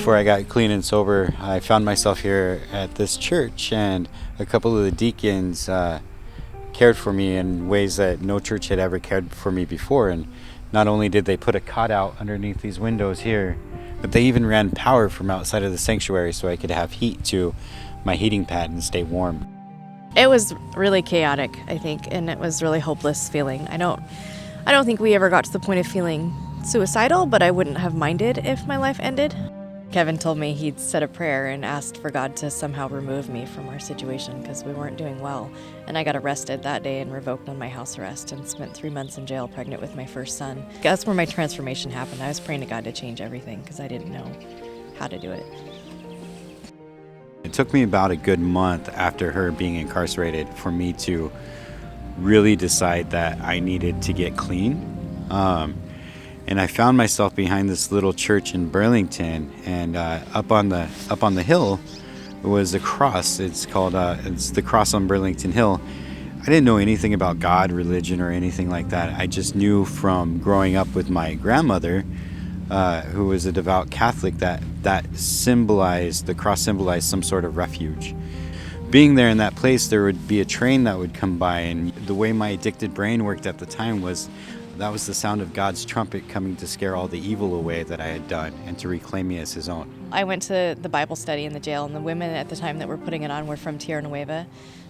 before I got clean and sober, I found myself here at this church, and a couple of the deacons cared for me in ways that no church had ever cared for me before. And not only did they put a cot out underneath these windows here, but they even ran power from outside of the sanctuary so I could have heat to my heating pad and stay warm. It was really chaotic, I think, and it was really hopeless feeling. I don't think we ever got to the point of feeling suicidal, but I wouldn't have minded if my life ended. Kevin told me he'd said a prayer and asked for God to somehow remove me from our situation because we weren't doing well. And I got arrested that day and revoked on my house arrest and spent 3 months in jail pregnant with my first son. That's where my transformation happened. I was praying to God to change everything because I didn't know how to do it. It took me about a good month after her being incarcerated for me to really decide that I needed to get clean. And I found myself behind this little church in Burlington, and up on the hill was a cross. It's called it's the cross on Burlington Hill. I didn't know anything about God, religion, or anything like that. I just knew from growing up with my grandmother, who was a devout Catholic, that the cross symbolized some sort of refuge. Being there in that place, there would be a train that would come by, and the way my addicted brain worked at the time was that was the sound of God's trumpet coming to scare all the evil away that I had done and to reclaim me as his own. I went to the Bible study in the jail, and the women at the time that were putting it on were from Tierra Nueva,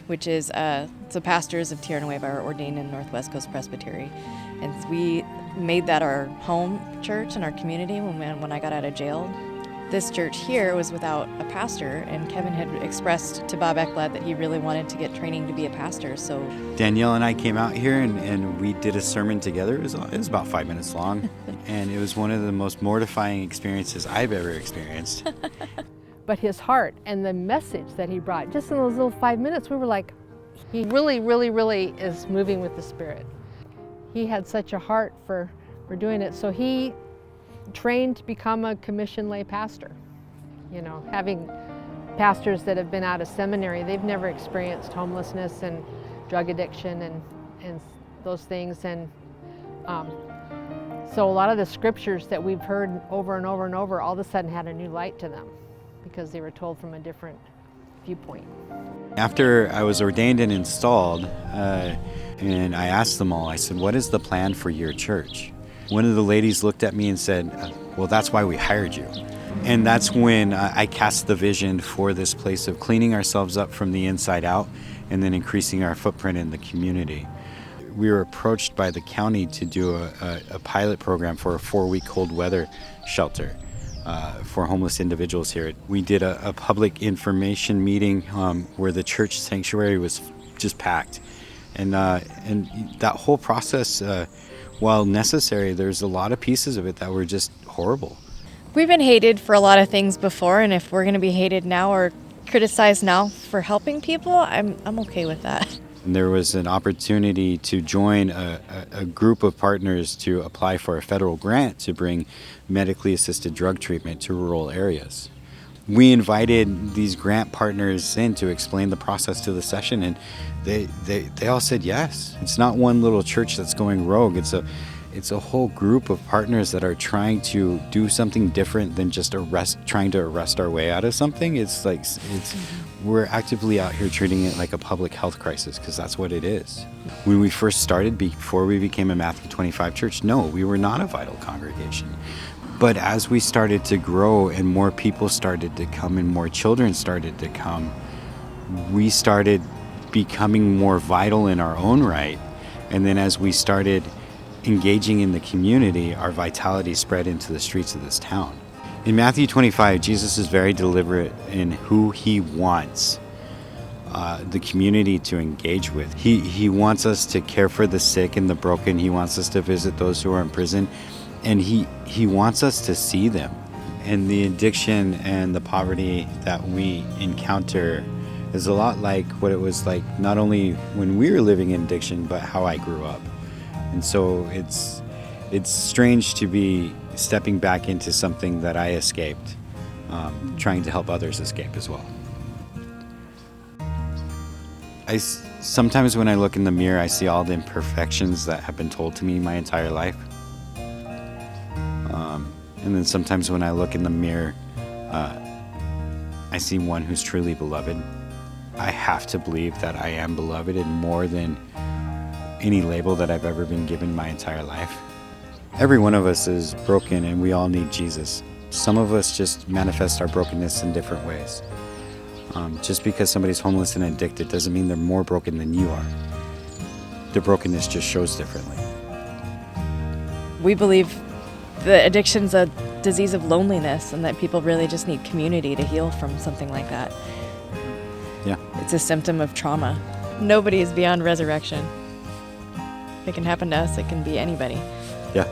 which is the pastors of Tierra Nueva are ordained in Northwest Coast Presbytery. And we made that our home church and our community when I got out of jail. This church here was without a pastor, and Kevin had expressed to Bob Ekblad that he really wanted to get training to be a pastor. So Danielle and I came out here and we did a sermon together. It was about 5 minutes long, and it was one of the most mortifying experiences I've ever experienced. But his heart and the message that he brought, just in those little 5 minutes, we were like, he really, really, really is moving with the Spirit. He had such a heart for doing it. So he trained to become a commissioned lay pastor. You know, having pastors that have been out of seminary, they've never experienced homelessness and drug addiction and those things. And so a lot of the scriptures that we've heard over and over and over all of a sudden had a new light to them because they were told from a different viewpoint. After I was ordained and installed, and I asked them all, I said, "What is the plan for your church?" One of the ladies looked at me and said, "Well, that's why we hired you." And that's when I cast the vision for this place of cleaning ourselves up from the inside out and then increasing our footprint in the community. We were approached by the county to do a pilot program for a 4-week cold weather shelter for homeless individuals here. We did a public information meeting where the church sanctuary was just packed. And that whole process, while necessary, there's a lot of pieces of it that were just horrible. we've been hated for a lot of things before, and if we're going to be hated now or criticized now for helping people, I'm okay with that. And there was an opportunity to join a group of partners to apply for a federal grant to bring medically assisted drug treatment to rural areas. We invited these grant partners in to explain the process to the session, and they all said yes. It's not one little church that's going rogue. It's a whole group of partners that are trying to do something different than just trying to arrest our way out of something. We're actively out here treating it like a public health crisis, because that's what it is. When we first started, before we became a Matthew 25 church, no, we were not a vital congregation. But as we started to grow and more people started to come and more children started to come, we started becoming more vital in our own right. And then as we started engaging in the community, our vitality spread into the streets of this town. In Matthew 25, Jesus is very deliberate in who he wants the community to engage with. He wants us to care for the sick and the broken. He wants us to visit those who are in prison. And he wants us to see them. And the addiction and the poverty that we encounter is a lot like what it was like not only when we were living in addiction, but how I grew up. And so it's strange to be stepping back into something that I escaped, trying to help others escape as well. Sometimes when I look in the mirror, I see all the imperfections that have been told to me my entire life. And then sometimes when I look in the mirror, I see one who's truly beloved. I have to believe that I am beloved in more than any label that I've ever been given my entire life. Every one of us is broken and we all need Jesus. Some of us just manifest our brokenness in different ways. Just because somebody's homeless and addicted doesn't mean they're more broken than you are. Their brokenness just shows differently. We believe the addiction's a disease of loneliness and that people really just need community to heal from something like that. Yeah. It's a symptom of trauma. Nobody is beyond resurrection. If it can happen to us, it can be anybody. Yeah.